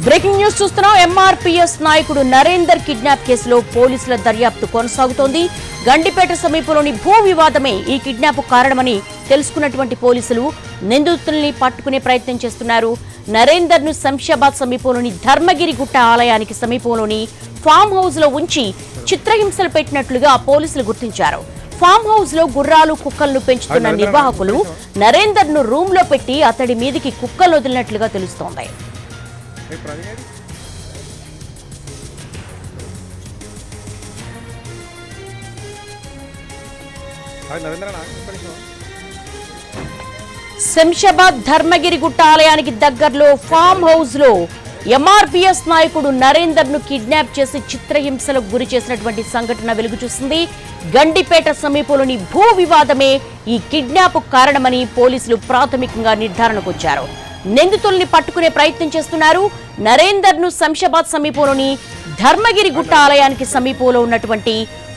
Breaking news చూస్తున్నాం. MRPS నాయకుడు Narender kidnap కేసులో పోలీసుల దర్యాప్తు కొనసాగుతోంది. గండిపేట సమీపంలోని భూ వివాదమే ఈ కిడ్నాప్ కారణమని తెలుసుకున్నటువంటి పోలీసులు నిందితుల్ని పట్టుకునే ప్రయత్నం చేస్తున్నారు. నరేందర్ ను శంషాబాద్ సమీపంలోని ధర్మగిరి గుట్ట ఆలయానికి సమీపంలోని ఫామ్ హౌస్ లో ఉంచి చిత్రహింసలు పెట్టినట్లుగా పోలీసులు గుర్తించారు. ఫామ్ హౌస్ లో గుర్రాలు కుక్కలను పెంచుతున్న నిర్వాహకులు నరేందర్ ను రూమ్ లో పెట్టి అతడి మీదికి కుక్కలు వదిలినట్లుగా తెలుస్తోంది. శంషాబాద్ ధర్మగిరి గుట్ట ఆలయానికి దగ్గరలో ఫామ్ హౌస్ లో ఎంఆర్పీఎస్ నాయకుడు నరేందర్ ను కిడ్నాప్ చేసి చిత్రహింసలకు గురి చేసినటువంటి సంఘటన వెలుగు చూసింది. గండిపేట సమీపంలోని భూ వివాదమే ఈ కిడ్నాప్ కారణమని పోలీసులు ప్రాథమికంగా నిర్ధారణకు వచ్చారు. నిందితుల్ని పట్టుకునే ప్రయత్నం చేస్తున్నారు. నరేందర్ ను శంషాబాద్ సమీపంలోని ధర్మగిరి గుట్ట ఆలయానికి సమీపంలో ఉన్నటువంటి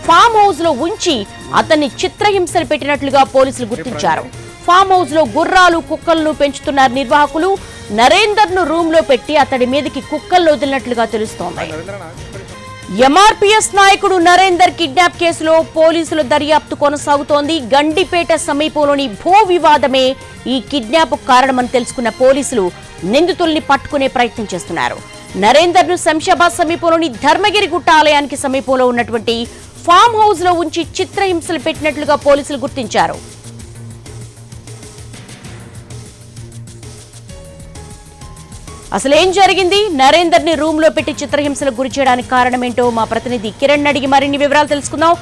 ఫామ్ హౌస్ లో ఉంచి అతన్ని చిత్రహింసలు పెట్టినట్లుగా పోలీసులు గుర్తించారు. ఫామ్ హౌస్ లో గుర్రాలు కుక్కలను పెంచుతున్న నిర్వాహకులు నరేందర్ ను రూమ్ లో పెట్టి అతడి మీదకి కుక్కలు వదిలినట్లుగా తెలుస్తోంది. ఎంఆర్పీఎస్ నాయకుడు నరేందర్ కిడ్నాప్ కేసులో పోలీసుల దర్యాప్తు కొనసాగుతోంది. గండిపేట సమీపంలోని భూ వివాదమే ఈ కిడ్నాప్ కారణమని తెలుసుకున్న పోలీసులు నిందితుల్ని పట్టుకునే ప్రయత్నం చేస్తున్నారు. నరేందర్ ను శంషాబాద్ సమీపంలోని ధర్మగిరి గుట్ట ఆలయానికి సమీపంలో ఉన్నటువంటి ఫామ్ హౌస్ లో ఉంచి చిత్రహింసలు పెట్టినట్లుగా పోలీసులు గుర్తించారు. అసలు ఏం జరిగింది, నరేందర్ ని రూమ్ లో పెట్టి చిత్రహింసలకు గురి చేయడానికి కారణమేంటో మా ప్రతినిధి కిరణ్ అడిగి మరిన్ని వివరాలు తెలుసుకుందాం.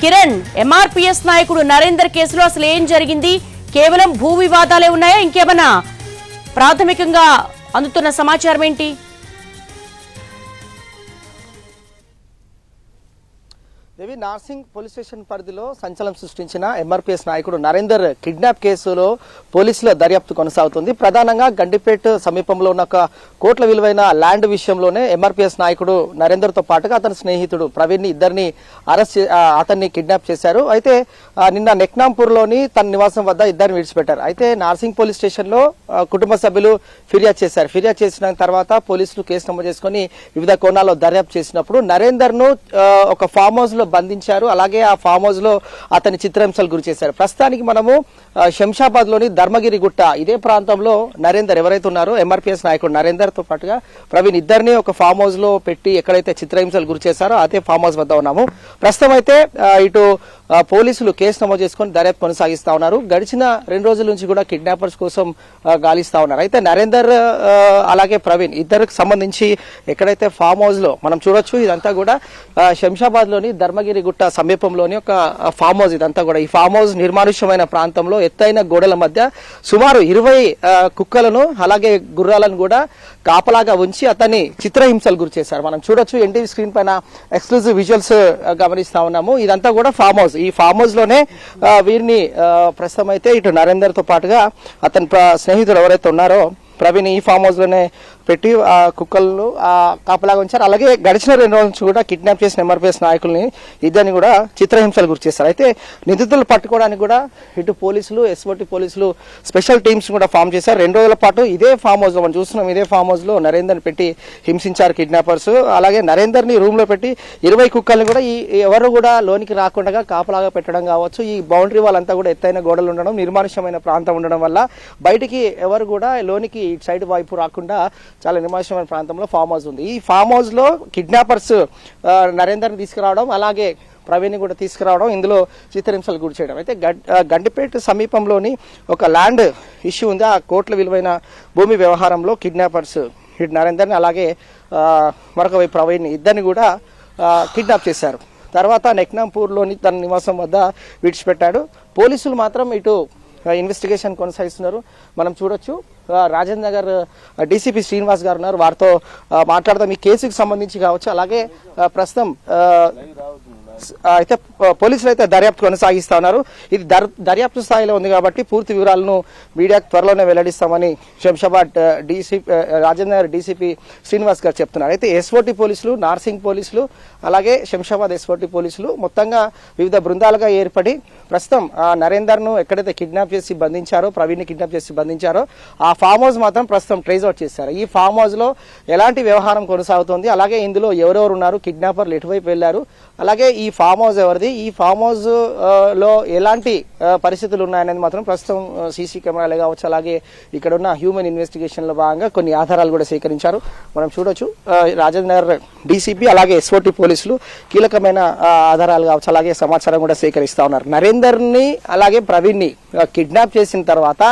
కిరణ్, ఎంఆర్పీఎస్ నాయకుడు నరేందర్ కేసులో అసలు ఏం జరిగింది? కేవలం భూ వివాదాలే ఉన్నాయా, ఇంకేమన్నా ప్రాథమికంగా అందుతున్న సమాచారం ఏంటి? దేవి, నార్సింగ్ పోలీస్ స్టేషన్ పరిధిలో సంచలనం సృష్టించిన ఎంఆర్పీఎస్ నాయకుడు నరేందర్ కిడ్నాప్ కేసులో పోలీసుల దర్యాప్తు కొనసాగుతుంది. ప్రధానంగా గండిపేట సమీపంలో ఉన్న ఒక కోట్ల విలువైన ల్యాండ్ విషయంలోనే ఎంఆర్పీఎస్ నాయకుడు నరేందర్ తో పాటుగా అతని స్నేహితుడు ప్రవీణ్ ఇద్దరిని అతన్ని కిడ్నాప్ చేశారు. అయితే నిన్న నెక్నాంపూర్ లోని తన నివాసం వద్ద ఇద్దరిని విడిచిపెట్టారు. అయితే నార్సింగ్ పోలీస్ స్టేషన్ లో కుటుంబ సభ్యులు ఫిర్యాదు చేశారు. ఫిర్యాదు చేసిన తర్వాత పోలీసులు కేసు నమోదు చేసుకుని వివిధ కోణాల్లో దర్యాప్తు చేసినప్పుడు నరేందర్ ను ఒక ఫామ్ హౌస్ లో బంధించారు. అలాగే ఆ ఫామ్ హౌస్ లో అతని చిత్రహింసలు గురి చేశారు. ప్రస్తుతానికి మనము శంషాబాద్ లోని ధర్మగిరి గుట్ట ఇదే ప్రాంతంలో నరేందర్ ఎవరైతే ఉన్నారో ఎంఆర్పీఎస్ నాయకుడు నరేందర్ తో పాటుగా ప్రవీణ్ ఇద్దరిని ఒక ఫామ్ హౌస్ లో పెట్టి ఎక్కడైతే చిత్రహింసలు గురి చేశారో అదే ఫామ్ హౌస్ వద్ద ఉన్నాము. ప్రస్తుతం అయితే ఇటు పోలీసులు కేసు నమోదు చేసుకుని దర్యాప్తు కొనసాగిస్తా ఉన్నారు. గడిచిన 2 రోజుల నుంచి కూడా కిడ్నాపర్స్ కోసం గాలిస్తా ఉన్నారు. అయితే నరేందర్ అలాగే ప్రవీణ్ ఇద్దరికి సంబంధించి ఎక్కడైతే ఫామ్ హౌస్ లో మనం చూడొచ్చు, ఇదంతా కూడా శంషాబాద్ లోని ధర్మగిరి గుట్ట సమీపంలోని ఒక ఫామ్ హౌస్. ఇదంతా కూడా ఈ ఫామ్ హౌస్ నిర్మానుష్యమైన ప్రాంతంలో ఎత్తైన గోడల మధ్య సుమారు 20 కుక్కలను అలాగే గుర్రాలను కూడా కాపలాగా ఉంచి అతన్ని చిత్రహింసలు గురి చేశారు. మనం చూడొచ్చు, ఎన్టీవీ స్క్రీన్ పైన ఎక్స్క్లూజివ్ విజువల్స్ గమనిస్తా ఉన్నాము. ఇదంతా కూడా ఫామ్ హౌస్. ఈ ఫామ్ హౌస్ లోనే వీరిని ప్రస్తుతం అయితే ఇటు నరేందర్ తో పాటుగా అతని స్నేహితుడు ఎవరైతే ఉన్నారో ప్రవీణ్ ఈ ఫామ్ హౌస్ లోనే పెట్టి ఆ కుక్కలను కాపలాగా ఉంచారు. అలాగే గడిచిన 2 రోజుల నుంచి కూడా కిడ్నాప్ చేసిన ఎంఆర్పీఎస్ నాయకుల్ని ఇద్దరిని కూడా చిత్రహింసలు గురి చేశారు. అయితే నిందితులు పట్టుకోవడానికి కూడా ఇటు పోలీసులు ఎస్ఓటీ పోలీసులు స్పెషల్ టీమ్స్ కూడా ఫామ్ చేశారు. 2 రోజుల పాటు ఇదే ఫామ్ హౌస్ లో మనం చూస్తున్నాం, ఇదే ఫామ్ హౌస్ లో నరేందర్ పెట్టి హింసించారు కిడ్నాపర్స్. అలాగే నరేందర్ ని రూమ్ లో పెట్టి 20 కుక్కల్ని కూడా ఎవరు కూడా లోనికి రాకుండా కాపలాగా పెట్టడం కావచ్చు. ఈ బౌండరీ వాళ్ళంతా కూడా ఎత్తైన గోడలు ఉండడం, నిర్మానుష్యమైన ప్రాంతం ఉండడం వల్ల బయటికి ఎవరు కూడా లోనికి ఇటు సైడ్ వైపు రాకుండా చాలా నిర్మానుష్యమైన ప్రాంతంలో ఫామ్ హౌస్ ఉంది. ఈ ఫామ్ హౌస్ లో కిడ్నాపర్స్ నరేందర్ ని తీసుకురావడం అలాగే ప్రవీణ్ కూడా తీసుకురావడం, ఇందులో చిత్రహింసలు గురి చేయడం. అయితే గండిపేట సమీపంలోని ఒక ల్యాండ్ ఇష్యూ ఉంది. ఆ కోట్ల విలువైన భూమి వ్యవహారంలో కిడ్నాపర్స్ నరేందర్ ని అలాగే మరొక వైపు ప్రవీణ్ ఇద్దరిని కూడా కిడ్నాప్ చేశారు. తర్వాత నెక్నాంపూర్ లోని తన నివాసం వద్ద విడిచిపెట్టాడు. పోలీసులు మాత్రం ఇటు ఇన్వెస్టిగేషన్ కొనసాగిస్తున్నారు. మనం చూడొచ్చు, రాజేంద్ర నగర్ డీసీపీ శ్రీనివాస్ గారు ఉన్నారు. వారితో మాట్లాడదాం ఈ కేసుకు సంబంధించి కావచ్చు. అలాగే ప్రస్తుతం అయితే పోలీసులు అయితే దర్యాప్తు కొనసాగిస్తా ఉన్నారు. ఇది దర్యాప్తు స్థాయిలో ఉంది కాబట్టి పూర్తి వివరాలను మీడియాకు త్వరలోనే వెల్లడిస్తామని శంషాబాద్ రాజేంద్ర డీసీపీ శ్రీనివాస్ గారు చెప్తున్నారు. అయితే ఎస్ఓటీ పోలీసులు, నార్సింగ్ పోలీసులు, అలాగే శంషాబాద్ ఎస్ఓటీ పోలీసులు మొత్తంగా వివిధ బృందాలుగా ఏర్పడి ప్రస్తుతం నరేందర్ను ఎక్కడైతే కిడ్నాప్ చేసి బంధించారో, ప్రవీణ్ని కిడ్నాప్ చేసి బంధించారో ఆ ఫామ్ హౌస్ మాత్రం ప్రస్తుతం ట్రేస్ అవుట్ చేశారు. ఈ ఫామ్ హౌస్ లో ఎలాంటి వ్యవహారం కొనసాగుతోంది, అలాగే ఇందులో ఎవరెవరు ఉన్నారు, కిడ్నాపర్లు ఎటువైపు వెళ్లారు, అలాగే ఈ ఫామ్ హౌస్ ఎవరిది, ఈ ఫామ్ హౌస్ లో ఎలాంటి పరిస్థితులు ఉన్నాయనేది మాత్రం ప్రస్తుతం సీసీ కెమెరాలు కావచ్చు, అలాగే ఇక్కడ ఉన్న హ్యూమన్ ఇన్వెస్టిగేషన్ లో భాగంగా కొన్ని ఆధారాలు కూడా సేకరించారు. మనం చూడొచ్చు రాజేందర్ డీసీపీ అలాగే ఎస్ఓటీ పోలీసులు కీలకమైన ఆధారాలు కావచ్చు, అలాగే సమాచారం కూడా సేకరిస్తా ఉన్నారు. నరేందర్ ని అలాగే ప్రవీణ్ ని కిడ్నాప్ చేసిన తర్వాత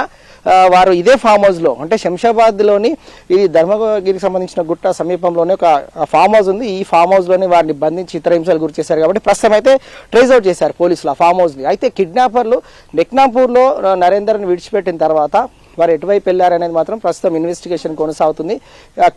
వారు ఇదే ఫామ్ హౌస్ లో, అంటే శంషాబాద్ లోని ఇది ధర్మగిరికి సంబంధించిన గుట్ట సమీపంలోనే ఒక ఫామ్ హౌస్ ఉంది. ఈ ఫామ్ హౌస్ లోని వారిని బంధించి చిత్రహింసలు గురి చేశారు కాబట్టి ప్రస్తుతం అయితే ట్రేస్ అవుట్ చేశారు పోలీసులు ఆ ఫామ్ హౌస్ ని. అయితే కిడ్నాపర్లు నెక్నాపూర్ లో నరేందర్ ని విడిచిపెట్టిన తర్వాత వారు ఎటువైపు వెళ్లారనేది మాత్రం ప్రస్తుతం ఇన్వెస్టిగేషన్ కొనసాగుతుంది.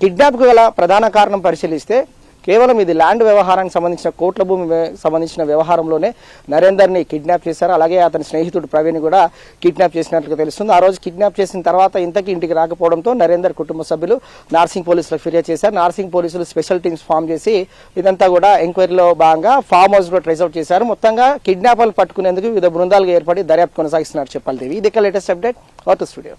కిడ్నాప్ కు గల ప్రధాన కారణం పరిశీలిస్తే కేవలం ఇది ల్యాండ్ వ్యవహారానికి సంబంధించిన కోట్ల భూమి సంబంధించిన వ్యవహారంలోనే నరేందర్ ని కిడ్నాప్ చేశారు. అలాగే అతని స్నేహితుడు ప్రవీణ్ కూడా కిడ్నాప్ చేసినట్లుగా తెలుస్తుంది. ఆ రోజు కిడ్నాప్ చేసిన తర్వాత ఇంటికి రాకపోవడంతో నరేందర్ కుటుంబ సభ్యులు నార్సింగ్ పోలీసులకు ఫిర్యాదు చేశారు. నార్సింగ్ పోలీసులు స్పెషల్ టీమ్స్ ఫామ్ చేసి ఇదంతా కూడా ఎంక్వైరీలో భాగంగా ఫామ్ హౌస్ లో ట్రేస్ అవుట్ చేశారు. మొత్తంగా కిడ్నాపర్లు పట్టుకునేందుకు వివిధ బృందాలుగా ఏర్పడి దర్యాప్తు కొనసాగిస్తున్నారు చెప్పాలి. ఇది లేటెస్ట్ అప్డేట్. Out studio.